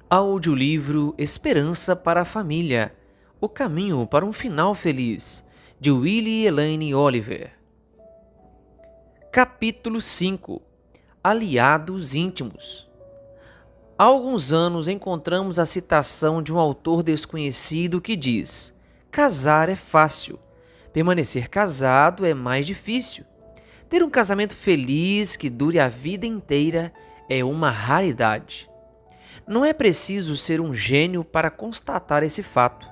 Audiolivro Esperança para a Família. O caminho para um final feliz, de Willie e Elaine Oliver. Capítulo 5. Aliados íntimos. Há alguns anos encontramos a citação de um autor desconhecido que diz: casar é fácil, permanecer casado é mais difícil. Ter um casamento feliz que dure a vida inteira é uma raridade. Não é preciso ser um gênio para constatar esse fato.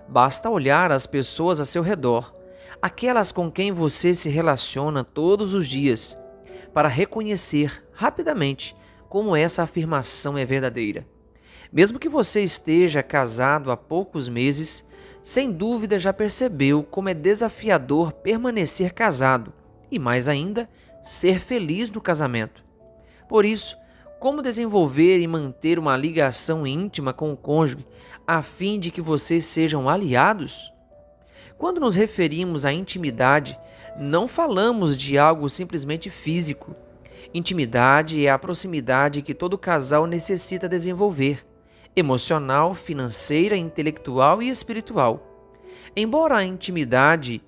Basta olhar as pessoas a seu redor, aquelas com quem você se relaciona todos os dias, para reconhecer rapidamente como essa afirmação é verdadeira. Mesmo que você esteja casado há poucos meses, sem dúvida já percebeu como é desafiador permanecer casado e, mais ainda, ser feliz no casamento. Por isso, como desenvolver e manter uma ligação íntima com o cônjuge a fim de que vocês sejam aliados? Quando nos referimos à intimidade, não falamos de algo simplesmente físico. Intimidade é a proximidade que todo casal necessita desenvolver, emocional, financeira, intelectual e espiritual. Embora a intimidade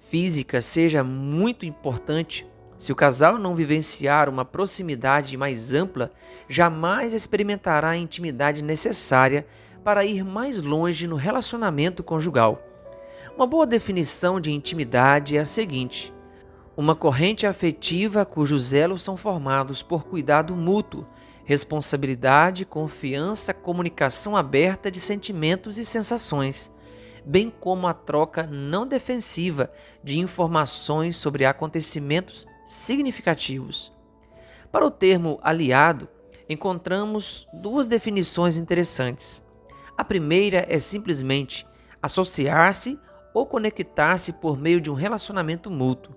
física seja muito importante, se o casal não vivenciar uma proximidade mais ampla, jamais experimentará a intimidade necessária para ir mais longe no relacionamento conjugal. Uma boa definição de intimidade é a seguinte: uma corrente afetiva cujos elos são formados por cuidado mútuo, responsabilidade, confiança, comunicação aberta de sentimentos e sensações, bem como a troca não defensiva de informações sobre acontecimentos significativos. Para o termo aliado, encontramos duas definições interessantes. A primeira é simplesmente associar-se ou conectar-se por meio de um relacionamento mútuo.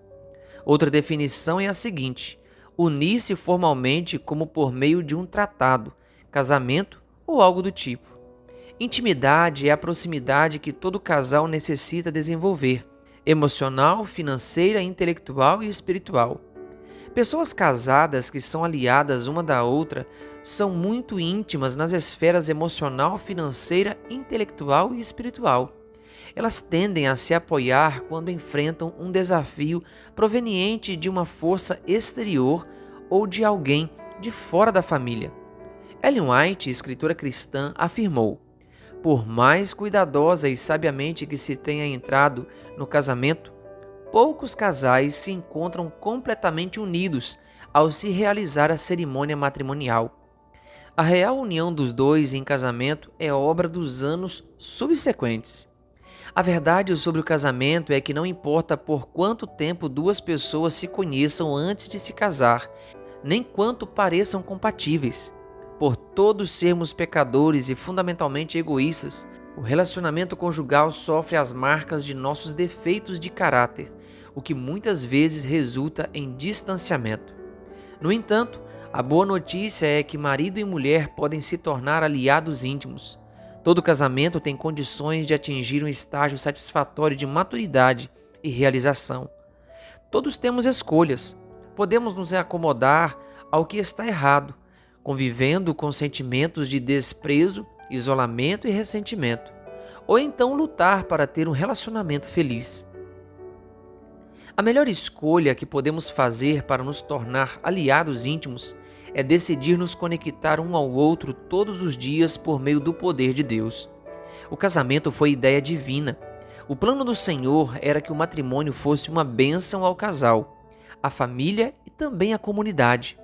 Outra definição é a seguinte: unir-se formalmente como por meio de um tratado, casamento ou algo do tipo. Intimidade é a proximidade que todo casal necessita desenvolver, emocional, financeira, intelectual e espiritual. Pessoas casadas que são aliadas uma da outra são muito íntimas nas esferas emocional, financeira, intelectual e espiritual. Elas tendem a se apoiar quando enfrentam um desafio proveniente de uma força exterior ou de alguém de fora da família. Ellen White, escritora cristã, afirmou: por mais cuidadosa e sabiamente que se tenha entrado no casamento, poucos casais se encontram completamente unidos ao se realizar a cerimônia matrimonial. A real união dos dois em casamento é obra dos anos subsequentes. A verdade sobre o casamento é que não importa por quanto tempo duas pessoas se conheçam antes de se casar, nem quanto pareçam compatíveis. Por todos sermos pecadores e fundamentalmente egoístas, o relacionamento conjugal sofre as marcas de nossos defeitos de caráter, o que muitas vezes resulta em distanciamento. No entanto, a boa notícia é que marido e mulher podem se tornar aliados íntimos. Todo casamento tem condições de atingir um estágio satisfatório de maturidade e realização. Todos temos escolhas. Podemos nos acomodar ao que está errado, convivendo com sentimentos de desprezo, isolamento e ressentimento, ou então lutar para ter um relacionamento feliz. A melhor escolha que podemos fazer para nos tornar aliados íntimos é decidir nos conectar um ao outro todos os dias por meio do poder de Deus. O casamento foi ideia divina. O plano do Senhor era que o matrimônio fosse uma bênção ao casal, à família e também à comunidade.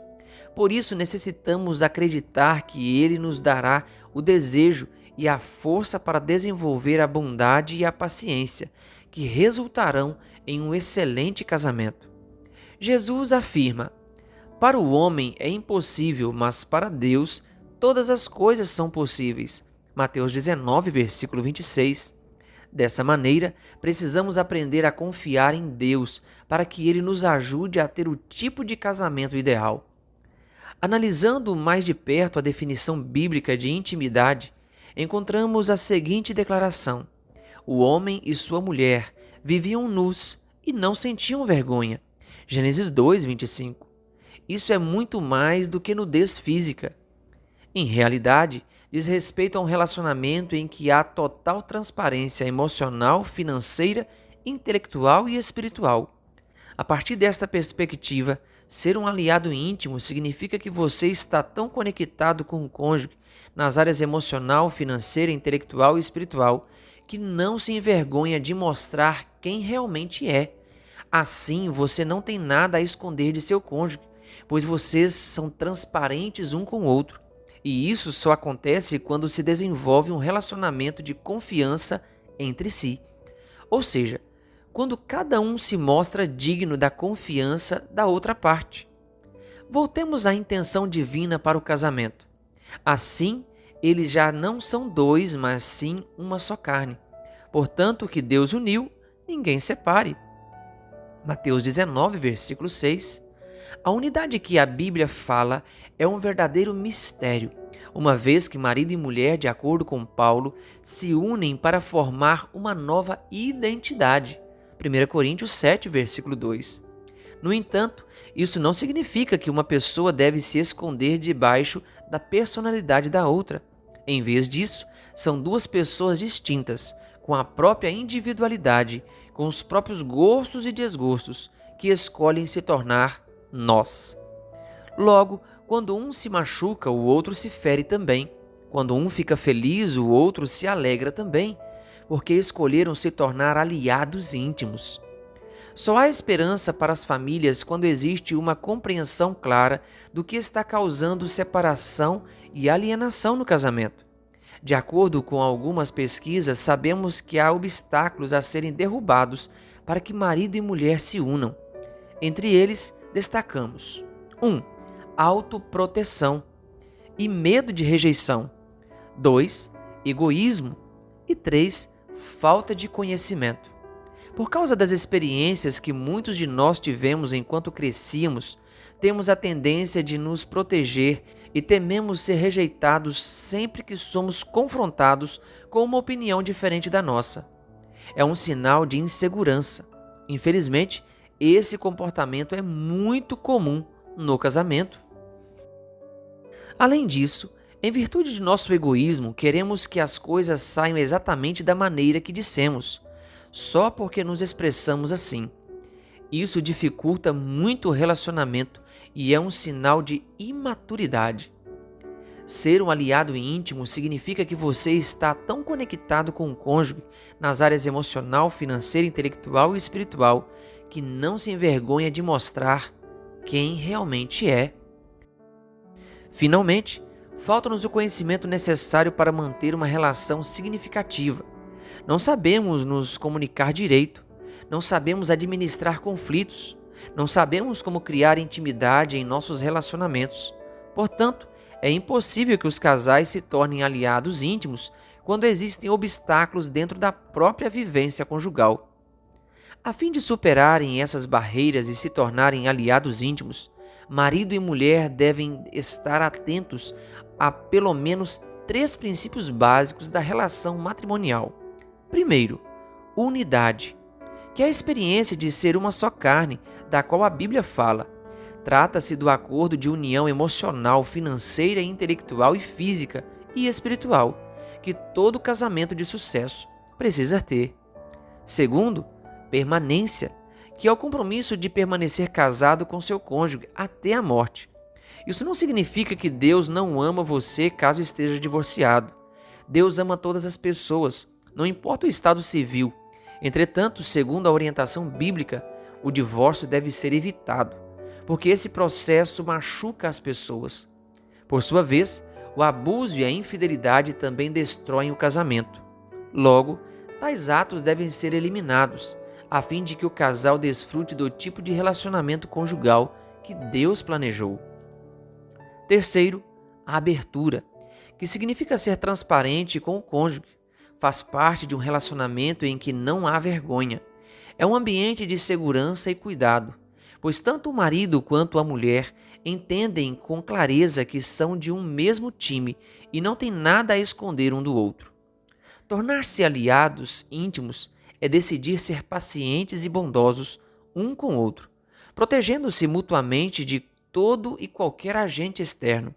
Por isso necessitamos acreditar que Ele nos dará o desejo e a força para desenvolver a bondade e a paciência, que resultarão em um excelente casamento. Jesus afirma: para o homem é impossível, mas para Deus todas as coisas são possíveis. Mateus 19, versículo 26. Dessa maneira, precisamos aprender a confiar em Deus para que Ele nos ajude a ter o tipo de casamento ideal. Analisando mais de perto a definição bíblica de intimidade, encontramos a seguinte declaração: o homem e sua mulher viviam nus e não sentiam vergonha. Gênesis 2, 25. Isso é muito mais do que nudez física. Em realidade, diz respeito a um relacionamento em que há total transparência emocional, financeira, intelectual e espiritual. A partir desta perspectiva, ser um aliado íntimo significa que você está tão conectado com o cônjuge nas áreas emocional, financeira, intelectual e espiritual que não se envergonha de mostrar quem realmente é. Assim, você não tem nada a esconder de seu cônjuge, pois vocês são transparentes um com o outro. E isso só acontece quando se desenvolve um relacionamento de confiança entre si. Ou seja, quando cada um se mostra digno da confiança da outra parte. Voltemos à intenção divina para o casamento. Assim, eles já não são dois, mas sim uma só carne. Portanto, o que Deus uniu, ninguém separe. Mateus 19, versículo 6. A unidade que a Bíblia fala é um verdadeiro mistério, uma vez que marido e mulher, de acordo com Paulo, se unem para formar uma nova identidade. 1 Coríntios 7, versículo 2. No entanto, isso não significa que uma pessoa deve se esconder debaixo da personalidade da outra. Em vez disso, são duas pessoas distintas, com a própria individualidade, com os próprios gostos e desgostos, que escolhem se tornar nós. Logo, quando um se machuca, o outro se fere também. Quando um fica feliz, o outro se alegra também, porque escolheram se tornar aliados íntimos. Só há esperança para as famílias quando existe uma compreensão clara do que está causando separação e alienação no casamento. De acordo com algumas pesquisas, sabemos que há obstáculos a serem derrubados para que marido e mulher se unam. Entre eles, destacamos: 1. Autoproteção e medo de rejeição. 2. Egoísmo. E 3. Falta de conhecimento. Por causa das experiências que muitos de nós tivemos enquanto crescíamos, temos a tendência de nos proteger e tememos ser rejeitados sempre que somos confrontados com uma opinião diferente da nossa. É um sinal de insegurança. Infelizmente, esse comportamento é muito comum no casamento. Além disso, em virtude de nosso egoísmo, queremos que as coisas saiam exatamente da maneira que dissemos, só porque nos expressamos assim. Isso dificulta muito o relacionamento e é um sinal de imaturidade. Ser um aliado íntimo significa que você está tão conectado com o cônjuge nas áreas emocional, financeira, intelectual e espiritual que não se envergonha de mostrar quem realmente é. Finalmente, falta-nos o conhecimento necessário para manter uma relação significativa. Não sabemos nos comunicar direito, não sabemos administrar conflitos, não sabemos como criar intimidade em nossos relacionamentos. Portanto, é impossível que os casais se tornem aliados íntimos quando existem obstáculos dentro da própria vivência conjugal. A fim de superarem essas barreiras e se tornarem aliados íntimos, marido e mulher devem estar atentos a pelo menos 3 princípios básicos da relação matrimonial. Primeiro, unidade, que é a experiência de ser uma só carne, da qual a Bíblia fala. Trata-se do acordo de união emocional, financeira, intelectual e física e espiritual, que todo casamento de sucesso precisa ter. Segundo, permanência, que é o compromisso de permanecer casado com seu cônjuge até a morte. Isso não significa que Deus não ama você caso esteja divorciado. Deus ama todas as pessoas, não importa o estado civil. Entretanto, segundo a orientação bíblica, o divórcio deve ser evitado, porque esse processo machuca as pessoas. Por sua vez, o abuso e a infidelidade também destroem o casamento. Logo, tais atos devem ser eliminados, a fim de que o casal desfrute do tipo de relacionamento conjugal que Deus planejou. Terceiro, a abertura, que significa ser transparente com o cônjuge. Faz parte de um relacionamento em que não há vergonha. É um ambiente de segurança e cuidado, pois tanto o marido quanto a mulher entendem com clareza que são de um mesmo time e não têm nada a esconder um do outro. Tornar-se aliados íntimos é decidir ser pacientes e bondosos um com o outro, protegendo-se mutuamente de todo e qualquer agente externo.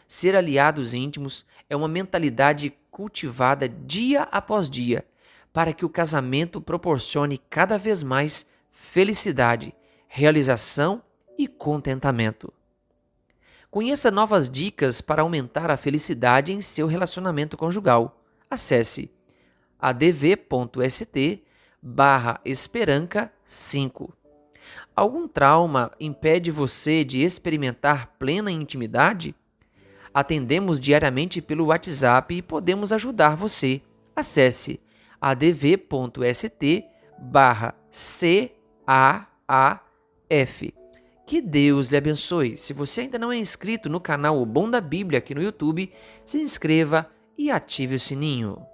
Ser aliados íntimos é uma mentalidade cultivada dia após dia para que o casamento proporcione cada vez mais felicidade, realização e contentamento. Conheça novas dicas para aumentar a felicidade em seu relacionamento conjugal. Acesse adv.st/esperanca5. Algum trauma impede você de experimentar plena intimidade? Atendemos diariamente pelo WhatsApp e podemos ajudar você. Acesse adv.st/caaf. Que Deus lhe abençoe. Se você ainda não é inscrito no canal O Bom da Bíblia aqui no YouTube, se inscreva e ative o sininho.